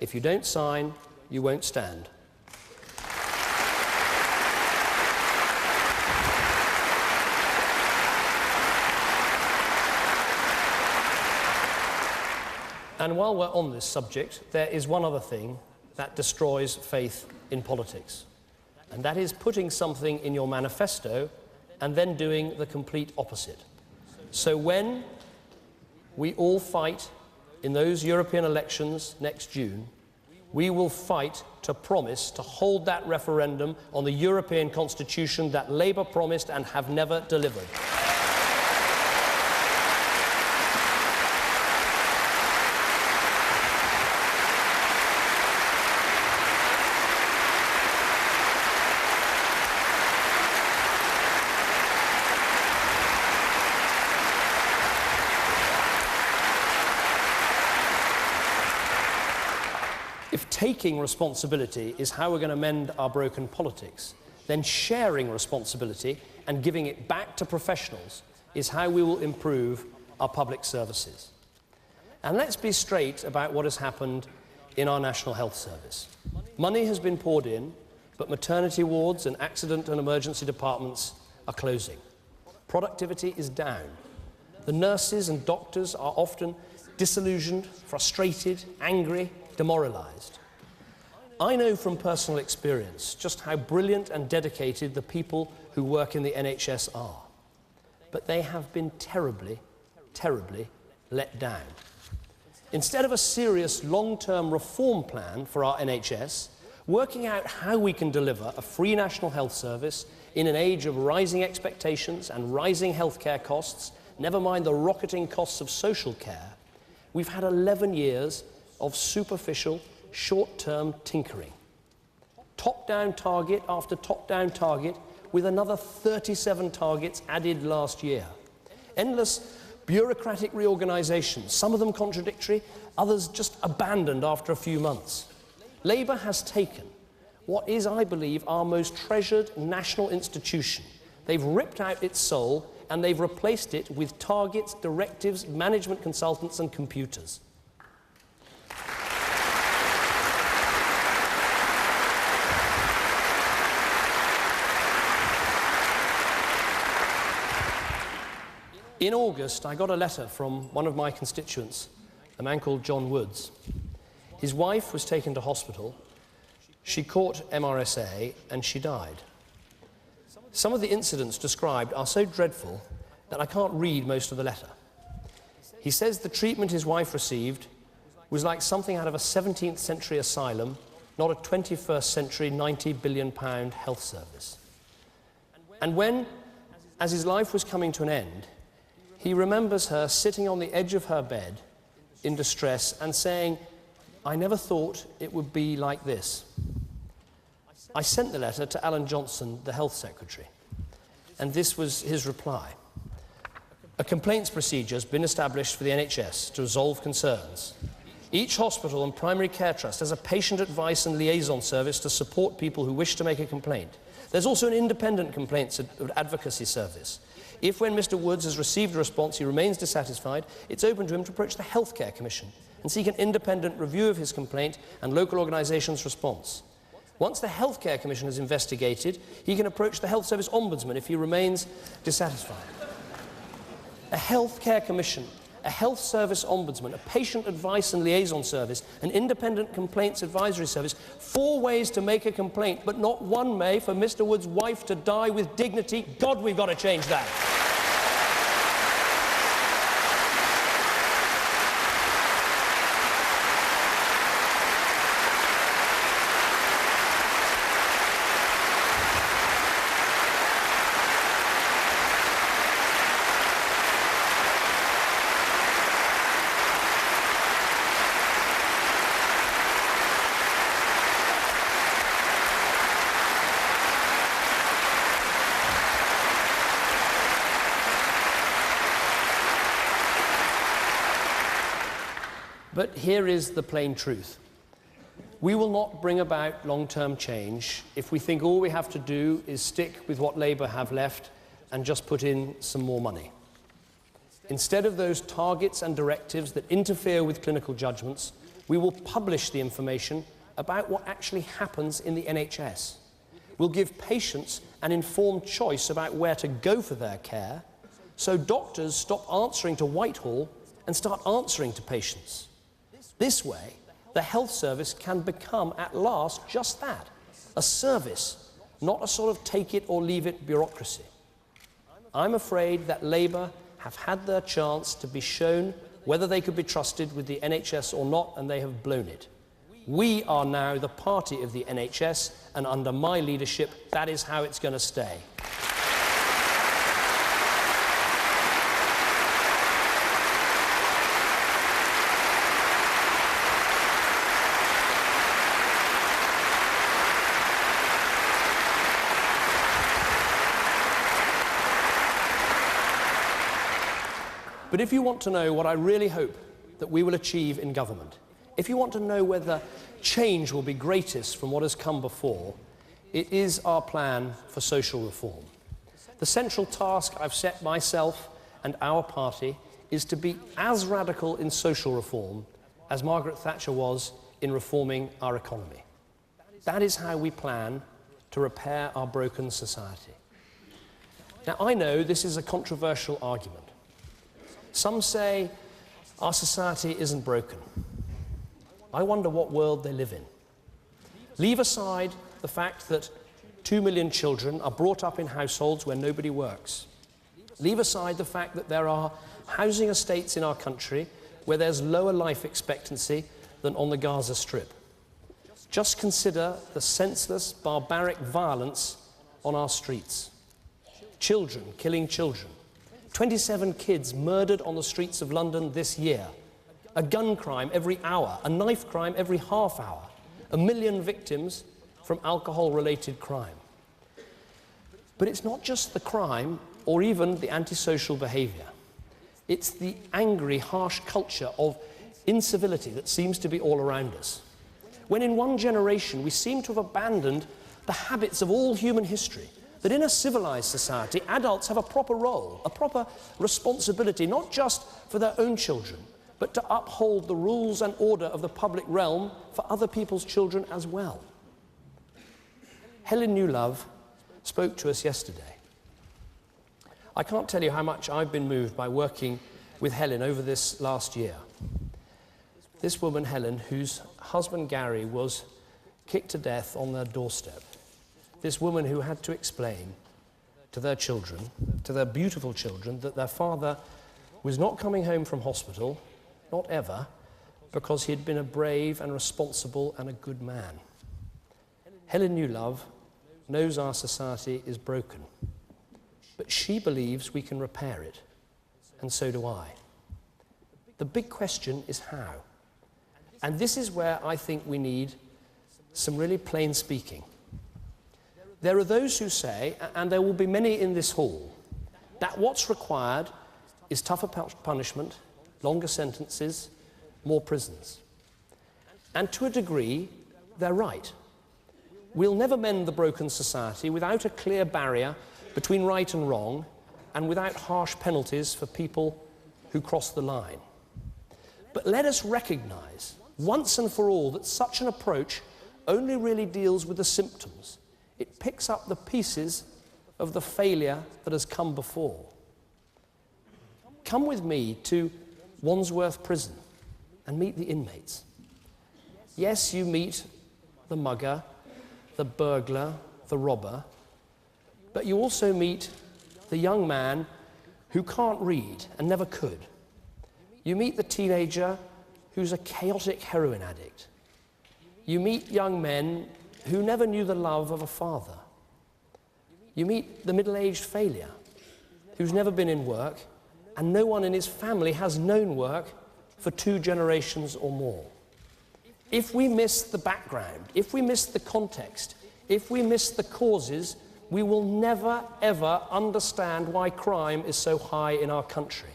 If you don't sign, you won't stand. And while we're on this subject, there is one other thing that destroys faith in politics. And that is putting something in your manifesto and then doing the complete opposite. So when we all fight in those European elections next June, we will fight to promise to hold that referendum on the European Constitution that Labour promised and have never delivered. If taking responsibility is how we're going to mend our broken politics, then sharing responsibility and giving it back to professionals is how we will improve our public services. And let's be straight about what has happened in our National Health Service. Money has been poured in, but maternity wards and accident and emergency departments are closing. Productivity is down. The nurses and doctors are often disillusioned, frustrated, angry, demoralised. I know from personal experience just how brilliant and dedicated the people who work in the NHS are. But they have been terribly, terribly let down. Instead of a serious long-term reform plan for our NHS, working out how we can deliver a free national health service in an age of rising expectations and rising healthcare costs, never mind the rocketing costs of social care, we've had 11 years of superficial, short-term tinkering. Top-down target after top-down target, with another 37 targets added last year. Endless bureaucratic reorganisations, some of them contradictory, others just abandoned after a few months. Labour has taken what is, I believe, our most treasured national institution. They've ripped out its soul and they've replaced it with targets, directives, management consultants and computers. In August, I got a letter from one of my constituents, a man called John Woods. His wife was taken to hospital. She caught MRSA and she died. Some of the incidents described are so dreadful that I can't read most of the letter. He says the treatment his wife received was like something out of a 17th century asylum, not a 21st century £90 billion health service. And when, as his life was coming to an end, he remembers her sitting on the edge of her bed in distress and saying, "I never thought it would be like this." I sent the letter to Alan Johnson, the Health Secretary, and this was his reply. A complaints procedure has been established for the NHS to resolve concerns. Each hospital and primary care trust has a patient advice and liaison service to support people who wish to make a complaint. There's also an independent complaints advocacy service. If, when Mr. Woods has received a response, he remains dissatisfied, it's open to him to approach the Healthcare Commission and seek an independent review of his complaint and local organisations' response. Once the Healthcare Commission has investigated, he can approach the Health Service Ombudsman if he remains dissatisfied. A Healthcare Commission, a Health Service Ombudsman, a Patient Advice and Liaison Service, an Independent Complaints Advisory Service, 4 ways to make a complaint, but not one way for Mr. Woods' wife to die with dignity. God, we've got to change that. But here is the plain truth. We will not bring about long-term change if we think all we have to do is stick with what Labour have left and just put in some more money. Instead of those targets and directives that interfere with clinical judgments, We will publish the information about what actually happens in the NHS. We'll give patients an informed choice about where to go for their care, so doctors stop answering to Whitehall and start answering to patients. This way, the health service can become at last just that, a service, not a sort of take-it-or-leave-it bureaucracy. I'm afraid that Labour have had their chance to be shown whether they could be trusted with the NHS or not, and they have blown it. We are now the party of the NHS, and under my leadership, that is how it's going to stay. But if you want to know what I really hope that we will achieve in government, if you want to know whether change will be greatest from what has come before, it is our plan for social reform. The central task I've set myself and our party is to be as radical in social reform as Margaret Thatcher was in reforming our economy. That is how we plan to repair our broken society. Now, I know this is a controversial argument. Some say our society isn't broken. I wonder what world they live in. Leave aside the fact that 2 million children are brought up in households where nobody works. Leave aside the fact that there are housing estates in our country where there's lower life expectancy than on the Gaza Strip. Just consider the senseless, barbaric violence on our streets. Children killing children. 27 kids murdered on the streets of London this year. A gun crime every hour, a knife crime every half hour. 1 million victims from alcohol-related crime. But it's not just the crime or even the antisocial behaviour. It's the angry, harsh culture of incivility that seems to be all around us. When in one generation we seem to have abandoned the habits of all human history, that in a civilized society, adults have a proper role, a proper responsibility, not just for their own children, but to uphold the rules and order of the public realm for other people's children as well. Helen Newlove spoke to us yesterday. I can't tell you how much I've been moved by working with Helen over this last year. This woman, Helen, whose husband Gary was kicked to death on their doorstep. This woman who had to explain to their children, to their beautiful children, that their father was not coming home from hospital, not ever, because he had been a brave and responsible and a good man. Helen Newlove knows our society is broken, but she believes we can repair it, and so do I. The big question is how. And this is where I think we need some really plain speaking. There are those who say, and there will be many in this hall, that what's required is tougher punishment, longer sentences, more prisons. And to a degree, they're right. We'll never mend the broken society without a clear barrier between right and wrong, and without harsh penalties for people who cross the line. But let us recognize, once and for all, that such an approach only really deals with the symptoms. It picks up the pieces of the failure that has come before. Come with me to Wandsworth Prison and meet the inmates. Yes, you meet the mugger, the burglar, the robber, but you also meet the young man who can't read and never could. You meet the teenager who's a chaotic heroin addict. You meet young men who never knew the love of a father. You meet the middle-aged failure who's never been in work, and no one in his family has known work for 2 generations or more. If we miss the background, if we miss the context, if we miss the causes, we will never, ever understand why crime is so high in our country.